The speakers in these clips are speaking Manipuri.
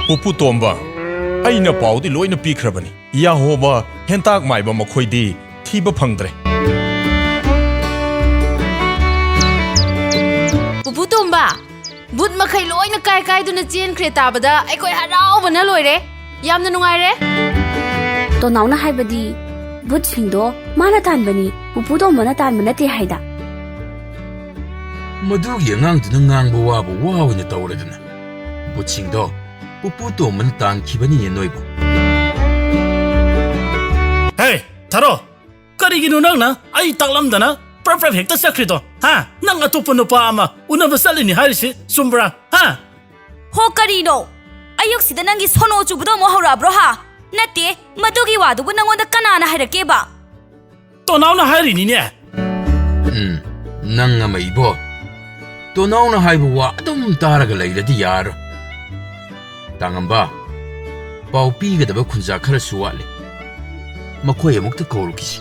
Pupu Tomba, aina pau di loina pikrabani. Yahoba hentak maiba makhoi di thiba phangdre. Pupu Tomba, but makhai loina kai duna chen khre tabada aikoi harau bana loire. Yamna nungai re. To nauna haibadi but singdo mana tanbani Pupu Tomba na tanbana te haida. Madugi angang ngang wabu wawina tawradana. Butsingdo Pupu Tomba na tankibani yenoibo. Hey, Taro! Karigino nang na ay taklamdana perfect hekta sakrito. Ha? Nang atupo no pa ama unang basali ni Harisi Sumbra. Ha? Ho karino! Ayok sida nangi sono chubudo mo haura bro ha. Nate madugi wadu bu nangonda kanana hairake ba. Tonaw na hari ni niya. Nang nga maibo. Tonaw na haibu wa adum taraga layladi yaro. Tangamba. Pau pigadaba khunja khara suwale. Makhoi amukta kaurukisi.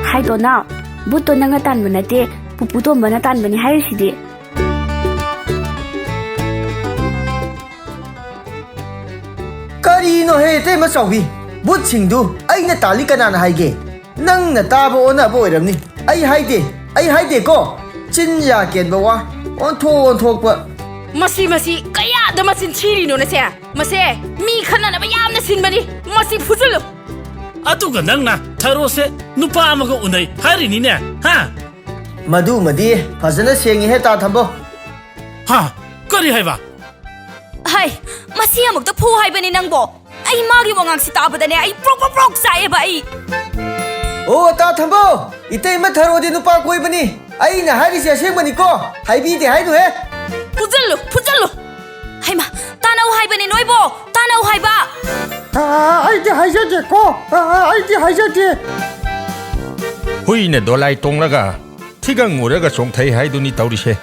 Hai to na but to nanga tanbana te Pupu Tomba na tanbani haisidi. Karino he te masawi but singdu aina tali kanana haige nang na taba ona boiramni ai haide ko chinja ken bawa on thok pa Masi kaya da masin chiri no na se. Mase mi khana na bayam na sinbani. Masi fuzulu. Atuga nang na Taro se nupa ama ko unay hari ni niya. Ha? madu madi fazana sengi he ta thambo Ha? Kari hai ba? Hai, masi amukta pu haibani nangbo. Ay magi wangang si tabada ne ay prok sae ba ay. o ta thambo ite ma tharo di nupa koi bani ai na hari se seng bani ko haibi de hai nu he Fuzulu. Hai ma, tanau haibani noibo. Tanau haiba. ai de haijate ko ai de haijate Huine dolai tongraga. Tigang uraga songthai haiduni taurise.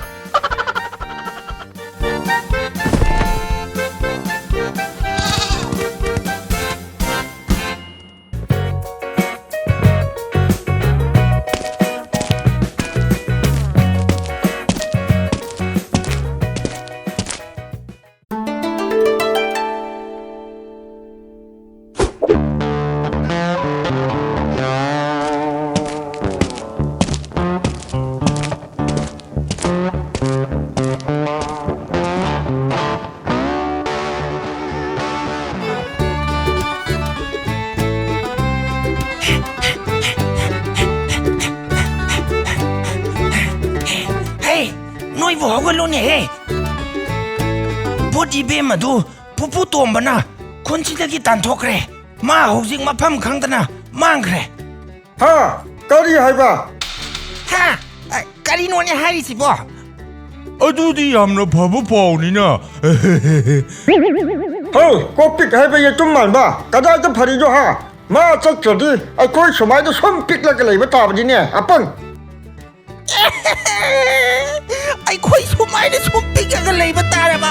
Noi bo hawalo ne he. Bodi be madu Pupu Tomba na khonchidagi tanthokre. Ma hojing mafam khangdana mangkhre. ha kari haiba Ha? Kari no ne hari si bo. Adudi yamna phaba paunina. ho kopik haiba ye tum man ba kada ta phari jo ha ma chak chodi ai koi somai do som pik la ka lei ba ta ba ne apang Ai khoi sumai de sumpik ga lei ba tara ba.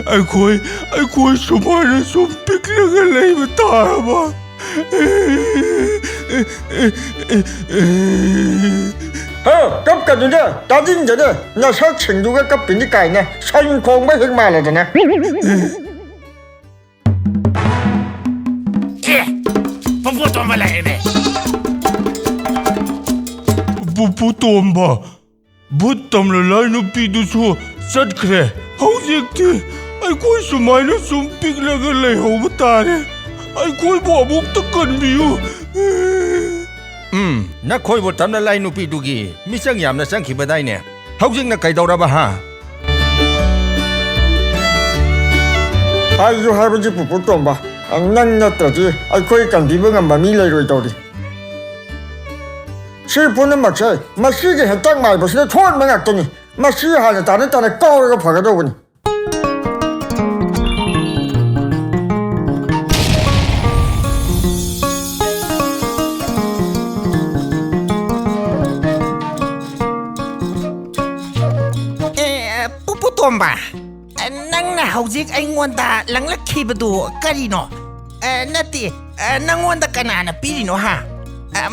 Ai khoi sumana sumpik laga leiba taraba. ha kap ka du de ta jin je de na sa ching du ga kap pin ni kai na san khong ba hik ma la da na Pupu Tomba la ene. Pupu Tomba. But tamla lai no pidu so satkre. Haujekte. Ai khoi sumana sumpik laga lei hoba tare. Ai khoi bo abuk takan biu. Na khoi bo tamla lai no pidu gi. Misang yamna sang khibadai ne. Haujing na kaidoraba ha. ai jo ha ba ji Pupu Tomba ang nan na ta ji ai koi kan di ba ngam ba mi lai roi to di si pu na ma chai ma si ge ha tak mai ba si thon ma ngak to ni ma si ha na ta na ka ga pha ga do ni ꯇꯣꯝꯕ ꯅꯪꯅ ꯍꯧꯖꯤꯛ ꯑꯩꯉꯣꯟꯗ ꯂꯪꯂꯛꯈꯤꯕꯗꯨ ꯀꯔꯤꯅꯣ ꯅꯠꯇꯦ ꯅꯪꯉꯣꯟꯗ ꯀꯅꯥꯅ ꯄꯤꯔꯤꯅꯣ ꯍꯥ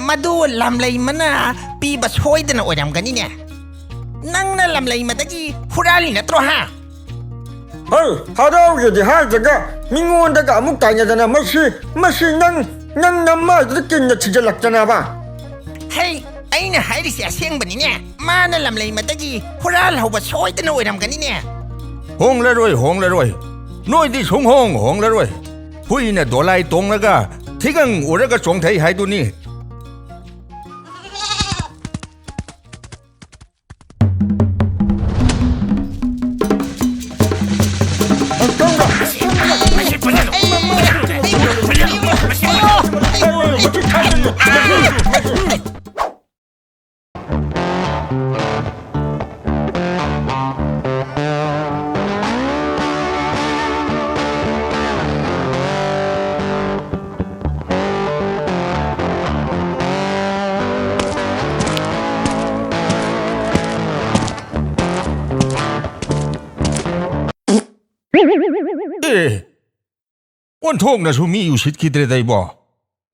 ꯃꯗꯨ ꯂꯝꯂꯩꯃꯅ ꯄꯤꯕ ꯁꯣꯏꯗꯅ ꯑꯣꯏꯔꯝꯒꯅꯤꯅꯦ ꯅꯪꯅ ꯂꯝꯂꯩꯃꯗꯒꯤ ꯍꯨꯔꯥꯜꯂꯤ ꯅꯠꯇ꯭ꯔꯣ ꯍꯥ ꯍꯩ ꯍꯔꯥꯎꯒꯦꯗꯤ ꯍꯥꯏꯗ꯭ꯔꯒ ꯃꯤꯉꯣꯟꯗꯒ ꯑꯃꯨꯛ ꯇꯥꯏꯅꯗꯅ ꯃꯁꯤ ꯅꯪ ꯅꯃꯥꯏꯗꯨꯗ ꯀꯤꯟꯅ ꯊꯤꯖꯤꯜꯂꯛꯇꯅꯕ ꯍꯩ ꯑꯩꯅ ꯍꯥꯏꯔꯤꯁꯦ ꯑꯁꯦꯡꯕꯅꯤꯅꯦ ꯃꯥꯅ ꯂꯝꯂꯩꯃꯗꯒꯤ ꯍꯨꯔꯥꯜꯍꯧꯕ ꯁꯣꯏꯗꯅ ꯑꯣꯏꯔꯝꯒꯅꯤꯅꯦ ꯍꯣꯡꯂꯔꯣꯏ ꯅꯣꯏꯗꯤ ꯁꯨꯡꯍꯣꯡ ꯍꯣꯡꯂꯔꯣꯏ ꯍꯨꯏꯅ ꯗꯣꯂꯥꯏ ꯇꯣꯡꯂꯒ ꯊꯤꯒꯪ ꯎꯔꯒ ꯆꯣꯡꯊꯩ ꯍꯥꯏꯗꯨꯅꯤ ꯑꯣꯟꯊꯣꯛꯅꯁꯨ ꯃꯤ ꯎꯁꯤꯠꯈꯤꯗ꯭ꯔꯦꯗ ꯏꯕꯣ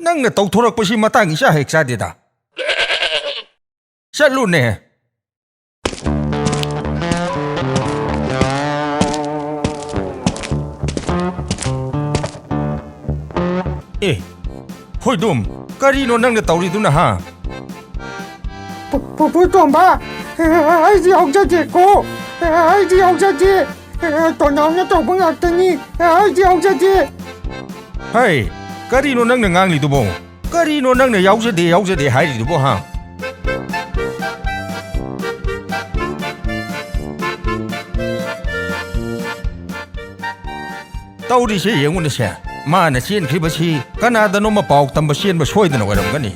ꯅꯪꯅ ꯇꯧꯊꯣꯔꯛꯄꯁꯤ ꯃꯇꯥꯡ ꯏꯆꯥ ꯍꯦꯛ ꯆꯥꯗꯦꯗ ꯆꯠꯂꯨꯅꯦ ꯍꯣꯏꯗꯨꯝ ꯀꯔꯤꯅꯣ ꯅꯪꯅ ꯇꯧꯔꯤꯗꯨꯅ ꯍꯥ ꯄꯨꯄꯨ ꯇꯣꯝꯕ ꯑꯩꯗꯤ ꯌꯥꯎꯖꯗꯦꯀꯣ ꯑꯩꯗꯤ ꯌꯥꯎꯖꯗꯦ ꯇꯣꯅꯥꯎꯅ ꯇꯧꯕ ꯉꯥꯛꯇꯅꯤ ꯑꯩꯗꯤ ꯌꯥꯎꯖꯗꯦ ꯍꯩ ꯀꯔꯤꯅꯣ ꯅꯪꯅ ꯉꯥꯡꯂꯤꯗꯨꯕꯣ ꯀꯔꯤꯅꯣ ꯅꯪꯅ ꯌꯥꯎꯖꯗꯦ ꯍꯥꯏꯔꯤꯗꯨꯕꯣ ꯍꯥ ꯇꯧꯔꯤꯁꯦ ꯌꯦꯡꯉꯨꯅꯦꯁꯦ ꯃꯥꯅ ꯆꯦꯟꯈ꯭ꯔꯤꯕꯁꯤ ꯀꯅꯥꯗꯅꯣꯃ ꯄꯥꯎ ꯇꯝꯕ ꯆꯦꯟꯕ ꯁꯣꯏꯗꯅ ꯑꯣꯏꯔꯝꯒꯅꯤ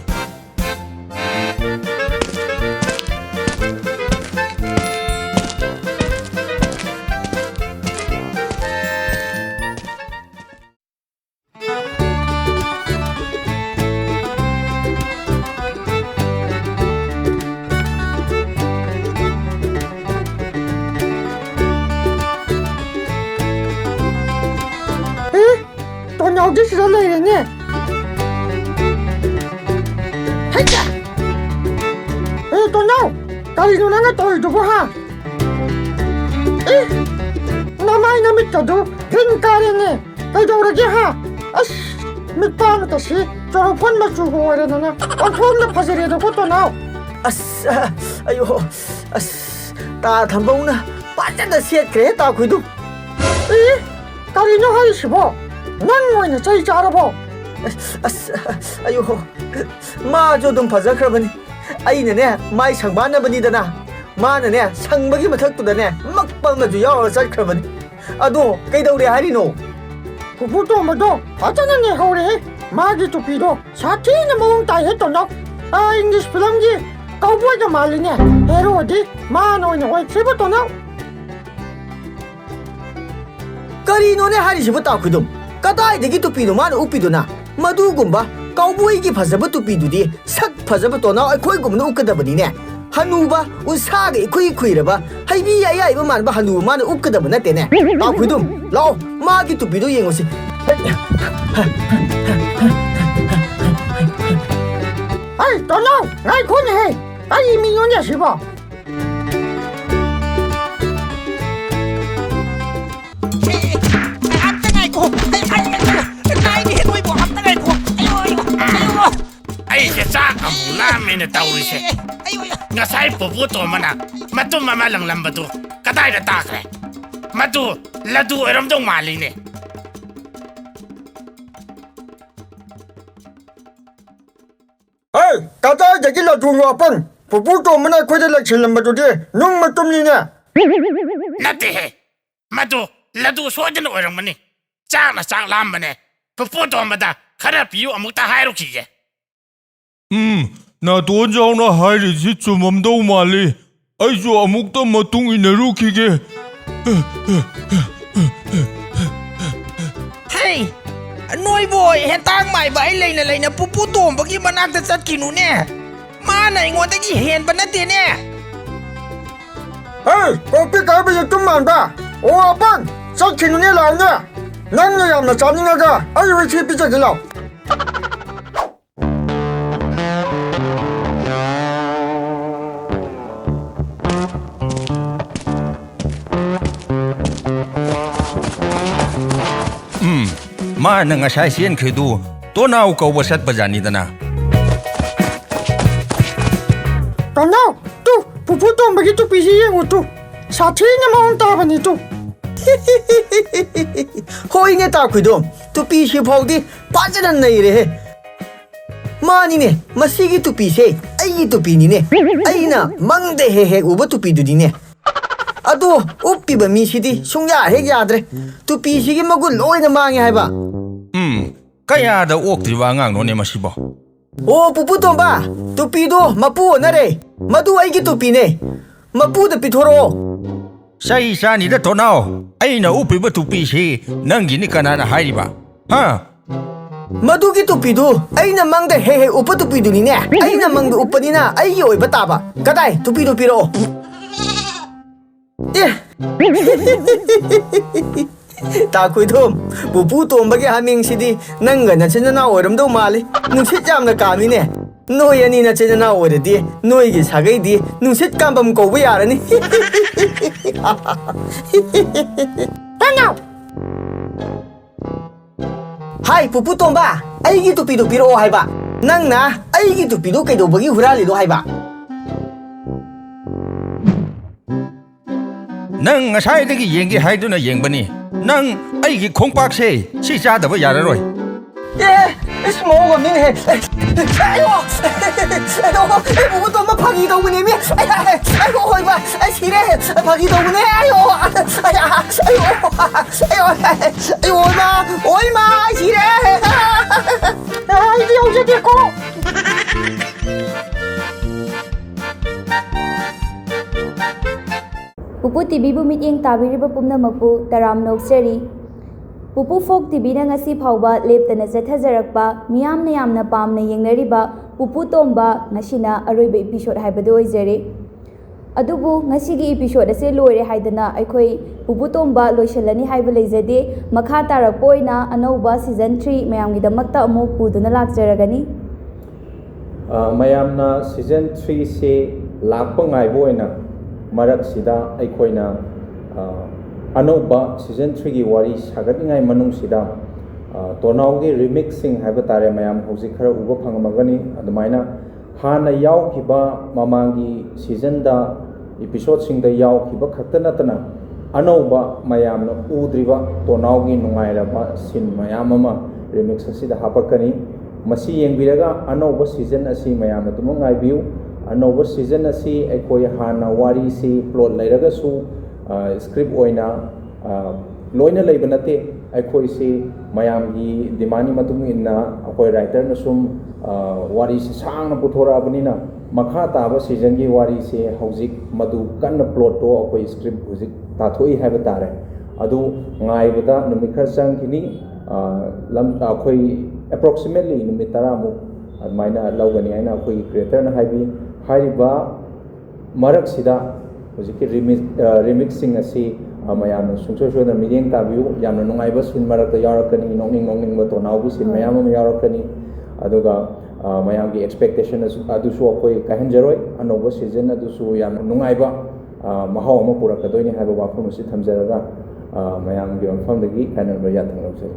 ꯇꯣꯅꯥꯎꯗꯤ ꯁꯤꯗ ꯂꯩꯔꯦꯅꯦ ꯍꯩꯇ ꯇꯣꯅꯥꯎ ꯀꯔꯤꯅꯣ ꯅꯪꯅ ꯇꯧꯔꯤꯗꯨꯕꯣ ꯍꯥ ꯅꯃꯥꯏ ꯅꯃꯤꯠꯇꯗꯨ ꯐꯤꯟ ꯀꯥꯔꯦꯅꯦ ꯀꯩꯗꯧꯔꯒꯦ ꯍꯥ ꯑꯁ ꯃꯤꯠꯄꯥꯟꯒꯁꯤ ꯆꯣꯔꯐꯣꯟ ꯃꯆꯨꯒ ꯑꯣꯏꯔꯗꯅ ꯑꯣꯟꯊꯣꯛꯅ ꯐꯖꯔꯦꯗꯀꯣ ꯇꯣꯅꯥꯎ ꯑꯁ ꯑꯌꯣ ꯑꯁ ꯇꯥ ꯊꯝꯕꯧꯅ ꯐꯖꯅ ꯁꯦꯠꯈ꯭ꯔꯦ ꯇꯥꯈꯣꯏꯗꯨ ꯀꯔꯤꯅꯣ ꯍꯥꯏꯔꯤꯁꯤꯕꯣ ꯅꯪ ꯑꯣꯏꯅ ꯆꯩ ꯆꯥꯔꯕꯣ ꯑꯁ ꯑꯌꯣ ꯃꯥꯁꯨ ꯑꯗꯨꯝ ꯐꯖꯈ꯭ꯔꯕꯅꯤ ꯑꯩꯅꯅꯦ ꯃꯥꯏ ꯁꯪꯕꯥꯟꯅꯕꯅꯤꯗꯅ ꯃꯥꯅꯅꯦ ꯁꯪꯕꯒꯤ ꯃꯊꯛꯇꯨꯗꯅꯦ ꯃꯛꯄ ꯑꯃꯁꯨ ꯌꯥꯎꯔ ꯆꯠꯈ꯭ꯔꯕꯅꯤ ꯑꯗꯣ ꯀꯩꯗꯧꯔꯦ ꯍꯥꯏꯔꯤꯅꯣ ꯄꯨꯄꯨ ꯇꯣꯝꯕꯗꯣ ꯐꯖꯅ ꯅꯩꯍꯧꯔꯦ ꯃꯥꯒꯤ ꯇꯨꯄꯤꯗꯣ ꯁꯥꯊꯤꯅ ꯃꯑꯣꯡ ꯇꯥꯏꯍꯦ ꯇꯣꯅꯥꯎ ꯏꯪꯂꯤꯁ ꯐꯤꯂꯝꯒꯤ ꯀꯧꯕꯣꯏꯒ ꯃꯥꯜꯂꯤꯅꯦ ꯍꯦꯔꯣꯗꯤ ꯃꯥꯅ ꯑꯣꯏꯅ ꯑꯣꯏꯈ꯭ꯔꯤꯕ ꯇꯣꯅꯥꯎ ꯀꯔꯤꯅꯣꯅꯦ ꯍꯥꯏꯔꯤꯁꯤꯕꯨ ꯇꯥꯈꯣꯏꯗꯨꯝ ꯀꯗꯥꯏꯗꯒꯤ ꯇꯨꯄꯤꯅꯣ ꯃꯥꯅ ꯎꯞꯄꯤꯗꯨꯅ ꯃꯗꯨꯒꯨꯝꯕ ꯀꯥꯎꯕꯣꯏꯒꯤ ꯐꯖꯕ ꯇꯨꯄꯤꯗꯨꯗꯤ ꯁꯛ ꯐꯖꯕ ꯇꯣꯅꯥꯎ ꯑꯩꯈꯣꯏꯒꯨꯝꯕꯅ ꯎꯞꯀꯗꯕꯅꯤꯅꯦ ꯍꯅꯨꯕ ꯎꯟꯁꯥꯒ ꯏꯈꯨꯏ ꯈꯨꯏꯔꯕ ꯍꯩꯕꯤ ꯑꯌꯥꯏꯕ ꯃꯥꯟꯕ ꯍꯅꯨꯕ ꯃꯥꯅ ꯎꯞꯀꯗꯕ ꯅꯠꯇꯦꯅꯦ ꯇꯥꯈꯣꯏꯗꯨꯝ ꯂꯥꯛꯑꯣ ꯃꯥꯒꯤ ꯇꯨꯄꯤꯗꯣ ꯌꯦꯡꯉꯨꯁꯤ ꯑꯩ ꯇꯣꯅꯥꯎ ꯉꯥꯏꯈꯣꯅꯦꯍꯦ ꯀꯔꯤ ꯃꯤꯅꯣꯅꯦ ꯁꯤꯕꯣ ꯑꯩꯁꯦ ꯆꯥꯛ ꯑꯃꯨꯛ ꯂꯥꯝꯃꯦꯅ ꯇꯧꯔꯤꯁꯦ ꯉꯁꯥꯏ ꯄꯨꯄꯨ ꯇꯣꯝꯕꯅ ꯃꯇꯨꯝ ꯑꯃ ꯂꯪꯂꯝꯕꯗꯨ ꯀꯗꯥꯏꯗ ꯇꯥꯈ꯭ꯔꯦ ꯃꯗꯨ ꯂꯗꯨ ꯑꯣꯏꯔꯝꯗꯧ ꯃꯥꯜꯂꯤꯅꯦ ꯍꯩ ꯀꯗꯥꯏꯗꯒꯤ ꯂꯗꯨꯅꯣ ꯑꯄꯪ ꯄꯨꯄꯨ ꯇꯣꯝꯕꯅ ꯑꯩꯈꯣꯏꯗ ꯂꯩꯁꯤꯜꯂꯝꯕꯗꯨꯗꯤ ꯅꯨꯡ ꯃꯇꯨꯝꯅꯤꯅꯦ ꯅꯠꯇꯦꯍꯦ ꯃꯗꯨ ꯂꯗꯨ ꯁꯣꯏꯗꯅ ꯑꯣꯏꯔꯝꯒꯅꯤ ꯆꯥꯛꯅ ꯆꯥꯛ ꯂꯥꯝꯕꯅꯦ ꯄꯨꯄꯨ ꯇꯣꯝꯕꯗ ꯈꯔ ꯄꯤꯌꯨ ꯑꯃꯨꯛꯇ ꯍꯥꯏꯔꯨꯈꯤꯒꯦ ꯅꯥꯇꯣꯟ ꯆꯥꯎꯅ ꯍꯥꯏꯔꯤꯁꯤ ꯆꯨꯝꯃꯝꯗꯧ ꯃꯥꯜꯂꯤ ꯑꯩꯁꯨ ꯑꯃꯨꯛꯇ ꯃꯇꯨꯡ ꯏꯟꯅꯔꯨꯈꯤꯒꯦ ꯍꯩ ꯅꯣꯏꯕꯨ ꯍꯦꯟꯇꯥꯡ ꯃꯥꯏꯕ ꯑꯩ ꯂꯩꯅ ꯂꯩꯅ ꯄꯨꯄꯨ ꯇꯣꯝꯕꯒꯤ ꯃꯅꯥꯛꯇ ꯆꯠꯈꯤꯅꯨꯅꯦ ꯃꯥꯅ ꯑꯩꯉꯣꯟꯗꯒꯤ ꯍꯦꯟꯕ ꯅꯠꯇꯦꯅꯦ Hey, kopi kaya ba yung tumanda? O apan, sa kinunilaw niya. Nangyayam na sabi nga ka, ay recipe sa gilaw. Ma na ngasay siyan khidu to naw ko wasat bajani dana. Tanaw, tu, puputo ang bagito pisiye mo tu. Sa na maong taba nito. Hoy nga ta kuidom tupi si phawdi pajanan nai re mani ne masigi tupi se ai tupi ni ne aina mangde he uba tupi du ni ne ado uppi ba mi sidi sungya he yadre tupi sigi magul loina mangi haiba Kaya da okti wa ngang no ne masibo. o puputo ba tupi do mapu na re madu ai gi tupi ne mapu da pithoro Sai sa ni da to naw. Ai na upi ba tupi si nang gini kana na hai ba. Ha? Madugi tupidu aina mangda he upa tupidu ni ne aina mangda upa ni na ai oi bataba kadai tupidu piro ta kuidum bupu tombage haming sidi nanga na chenna oram do mali nungsit jamna kami ne noi ani na chenna oradi noi gi sagai di nungsit kambam ko bu yarani Tanaw! Hai pupu tomba aigi tupidu piro haiba nang na aigi tupidu kaido bagi hurali do haiba Nang ngasay dagi yengi hai du na yengbani. Nang ai gi khongpak se si cha da ba yararoi. small min he ayo pupu tomba phagi do ni mi ayo hoi ba sire phagi do ni ayo ayo oi ma sire Ay, di ako siya ko. Pupu TV bu mityeng tabiriba pumnamakpu taram noksari. Pupu Folk TV na ngasi phawba leptana chathajarakpa miyamna yamna pamna yengnariba Pupu Tomba ngasina aroiba episode haibado oizare. Adubu ngasigi episode ase loire haidana aikhoi Pupu Tomba loisalani haiba leizade makha tarakpoina anouba season 3 mayamgidamakta amuk puduna lakjaragani. mayamna season 3 se lakpa ngaiboina marak sida aikoina anouba season 3 gi wari sagatngai manung sida tonau gi remixing haiba tare mayam hoji khara uba phangmagani adumaina hana yaw khiba mamangi season da episode sing da yaw khiba khaktana tana anouba mayamna udriba tonau gi nungairaba sin mayam ama remix asida hapakani masi yengbiraga anouba season asi mayamna tumangai biu anouba season asi aikoi hana wari si plot lairaga su script oina loina leiba nate aikoi si mayam gi dimani matung inna akoi writer na sum wari si sang na puthora abanina makha taba season gi wari si hojik madu kanna plot to akoi script hojik tathoi haiba tare adu ngaibada numikhar sang kini lam akoi approximately numit taramu admaina lawgani aina akoi creator na haibi haiba marak sida hojiki remixing asi mayam sungsoi soda mideng tabiu yamna nungaiba sin marakta yarakani nongning ba tonau bu sin mayam ma yarakani aduga mayam gi expectation adusu akoi kahenjaroi anoba season adusu yamna nungaiba mahaw ama purakadoi ni haiba wafam asi thamjaraga mayam gi onfam dagi kanan ba yathang lawsari